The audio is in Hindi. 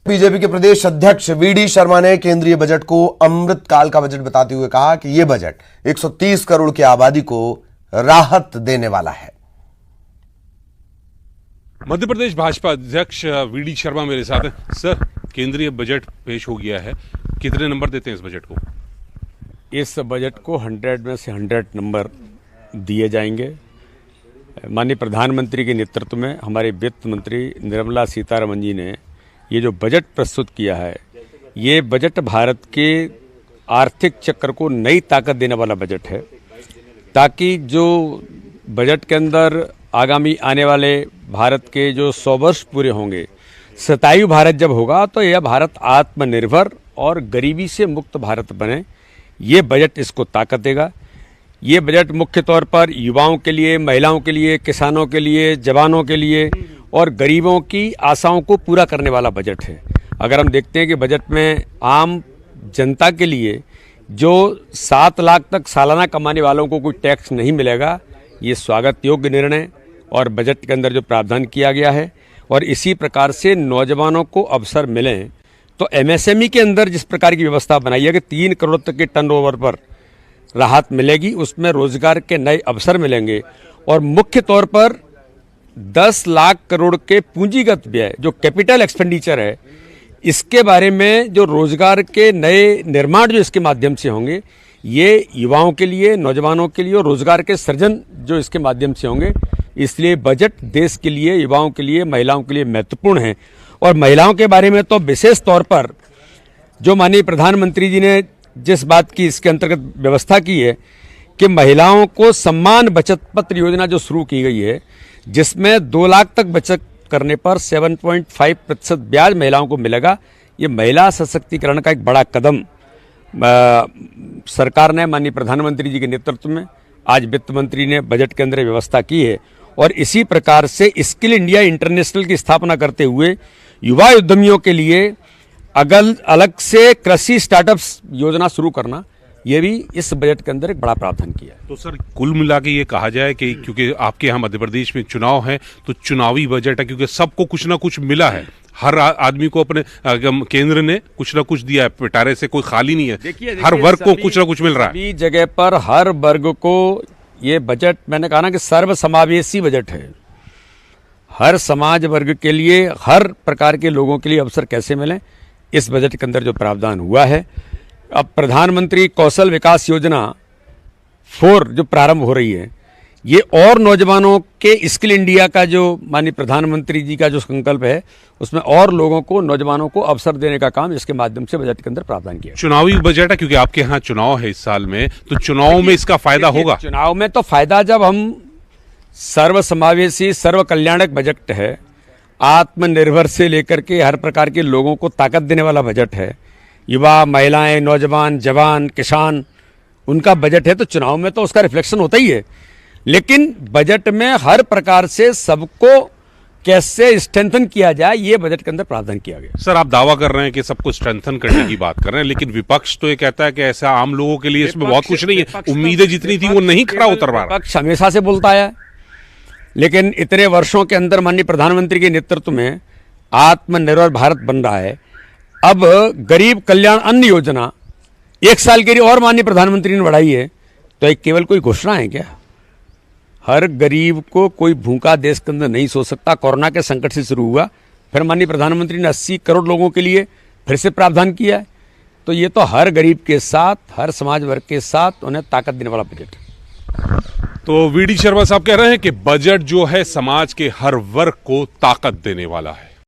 बीजेपी के प्रदेश अध्यक्ष वीडी शर्मा ने केंद्रीय बजट को अमृतकाल का बजट बताते हुए कहा कि यह बजट 130 करोड़ की आबादी को राहत देने वाला है। मध्य प्रदेश भाजपा अध्यक्ष वीडी शर्मा मेरे साथ हैं। सर, केंद्रीय बजट पेश हो गया है, कितने नंबर देते हैं इस बजट को? इस बजट को 100 में से 100 नंबर दिए जाएंगे। माननीय प्रधानमंत्री के नेतृत्व में हमारे वित्त मंत्री निर्मला सीतारमण जी ने ये जो बजट प्रस्तुत किया है, ये बजट भारत के आर्थिक चक्र को नई ताकत देने वाला बजट है, ताकि जो बजट के अंदर आगामी आने वाले भारत के जो 100 वर्ष पूरे होंगे, शतायु भारत जब होगा तो यह भारत आत्मनिर्भर और गरीबी से मुक्त भारत बने, ये बजट इसको ताकत देगा। ये बजट मुख्य तौर पर युवाओं के लिए, महिलाओं के लिए, किसानों के लिए, जवानों के लिए और गरीबों की आशाओं को पूरा करने वाला बजट है। अगर हम देखते हैं कि बजट में आम जनता के लिए जो 7 लाख तक सालाना कमाने वालों को कोई टैक्स नहीं मिलेगा, ये स्वागत योग्य निर्णय और बजट के अंदर जो प्रावधान किया गया है। और इसी प्रकार से नौजवानों को अवसर मिलें तो एमएसएमई के अंदर जिस प्रकार की व्यवस्था बनाई है कि 3 करोड़ तक के टर्नओवर पर राहत मिलेगी, उसमें रोजगार के नए अवसर मिलेंगे। और मुख्य तौर पर 10 लाख करोड़ के पूंजीगत व्यय जो कैपिटल एक्सपेंडिचर है, इसके बारे में जो रोजगार के नए निर्माण जो इसके माध्यम से होंगे, ये युवाओं के लिए, नौजवानों के लिए और रोजगार के सृजन जो इसके माध्यम से होंगे। इसलिए बजट देश के लिए, युवाओं के लिए, महिलाओं के लिए महत्वपूर्ण है। और महिलाओं के बारे में तो विशेष तौर पर जो माननीय प्रधानमंत्री जी ने जिस बात की इसके अंतर्गत व्यवस्था की है कि महिलाओं को सम्मान बचत पत्र योजना जो शुरू की गई है, जिसमें 2 लाख तक बचत करने पर 7.5% ब्याज महिलाओं को मिलेगा। ये महिला सशक्तिकरण का एक बड़ा कदम सरकार ने माननीय प्रधानमंत्री जी के नेतृत्व में आज वित्त मंत्री ने बजट के अंदर व्यवस्था की है। और इसी प्रकार से स्किल इंडिया इंटरनेशनल की स्थापना करते हुए युवा उद्यमियों के लिए अलग से कृषि स्टार्टअप्स योजना शुरू करना, ये भी इस बजट के अंदर एक बड़ा प्रावधान किया है। तो सर, कुल मिला के ये कहा जाए कि क्योंकि आपके यहाँ मध्य प्रदेश में चुनाव है तो चुनावी बजट है, क्योंकि सबको कुछ ना कुछ मिला है, हर आदमी को अपने केंद्र ने कुछ ना कुछ दिया है, पिटारे से कोई खाली नहीं है। देखिए, हर वर्ग को कुछ ना कुछ मिल रहा है। सभी जगह पर हर वर्ग को ये बजट, मैंने कहा ना कि सर्वसमावेशी बजट है। हर समाज वर्ग के लिए, हर प्रकार के लोगों के लिए अवसर कैसे मिलें, इस बजट के अंदर जो प्रावधान हुआ है। अब प्रधानमंत्री कौशल विकास योजना 4 जो प्रारंभ हो रही है, ये और नौजवानों के स्किल इंडिया का जो माननीय प्रधानमंत्री जी का जो संकल्प है, उसमें और लोगों को, नौजवानों को अवसर देने का काम इसके माध्यम से बजट के अंदर प्रावधान किया। चुनावी बजट है क्योंकि आपके यहाँ चुनाव है इस साल में, तो चुनाव में इसका फायदा होगा। चुनाव में तो फायदा, जब हम सर्वसमावेशी सर्व कल्याणक बजट है, आत्मनिर्भर से लेकर के हर प्रकार के लोगों को ताकत देने वाला बजट है, युवा, महिलाएं, नौजवान, जवान, किसान, उनका बजट है, तो चुनाव में तो उसका रिफ्लेक्शन होता ही है। लेकिन बजट में हर प्रकार से सबको कैसे स्ट्रेंथन किया जाए, ये बजट के अंदर प्रावधान किया गया। सर, आप दावा कर रहे हैं कि सबको स्ट्रेंथन करने की बात कर रहे हैं, लेकिन विपक्ष तो ये कहता है कि ऐसा आम लोगों के लिए इसमें बहुत कुछ नहीं है, उम्मीदें जितनी थी वो नहीं खरा उतर रहा। विपक्ष हमेशा से बोलता है, लेकिन इतने वर्षों के अंदर माननीय प्रधानमंत्री के नेतृत्व में आत्मनिर्भर भारत बन रहा है। अब गरीब कल्याण अन्न योजना 1 साल के लिए और माननीय प्रधानमंत्री ने बढ़ाई है, तो एक केवल कोई घोषणा है क्या? हर गरीब को कोई भूखा देश के अंदर नहीं सो सकता। कोरोना के संकट से शुरू हुआ, फिर माननीय प्रधानमंत्री ने 80 करोड़ लोगों के लिए फिर से प्रावधान किया है। तो ये तो हर गरीब के साथ, हर समाज वर्ग के साथ उन्हें ताकत देने वाला बजट है। तो वीडी शर्मा साहब कह रहे हैं कि बजट जो है समाज के हर वर्ग को ताकत देने वाला है।